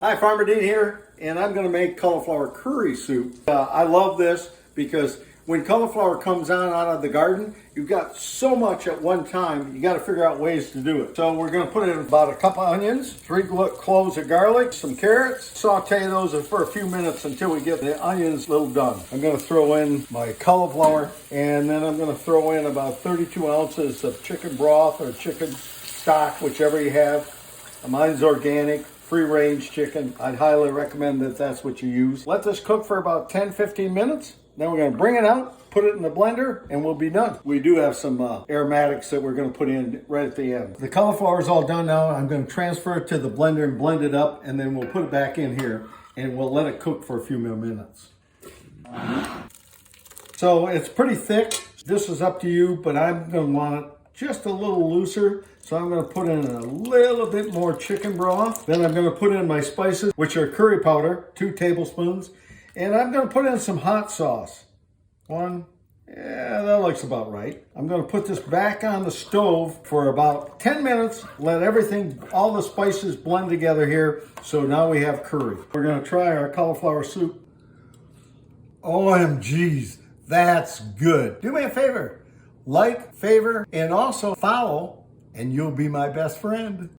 Hi, Farmer Dean here, and I'm going to make cauliflower curry soup. I love this because when cauliflower comes on out of the garden, you've got so much at one time, you got to figure out ways to do it. So we're going to put in about a cup of onions, 3 cloves of garlic, some carrots, saute those for a few minutes until we get the onions a little done. I'm going to throw in my cauliflower, and then I'm going to throw in about 32 ounces of chicken broth or chicken stock, whichever you have. Mine's organic. Free-range chicken. I'd highly recommend that that's what you use. Let this cook for about 10-15 minutes. Then we're going to bring it out, put it in the blender, and we'll be done. We do have some aromatics that we're going to put in right at the end. The cauliflower is all done now. I'm going to transfer it to the blender and blend it up, and then we'll put it back in here, and we'll let it cook for a few more minutes. So it's pretty thick. This is up to you, but I'm going to want it just a little looser. So I'm going to put in a little bit more chicken broth. Then I'm going to put in my spices, which are curry powder, 2 tablespoons. And I'm going to put in some hot sauce. That looks about right. I'm going to put this back on the stove for about 10 minutes. Let everything, all the spices blend together here. So now we have curry. We're going to try our cauliflower soup. OMGs, that's good. Do me a favor. Like, favor, and also follow, and you'll be my best friend.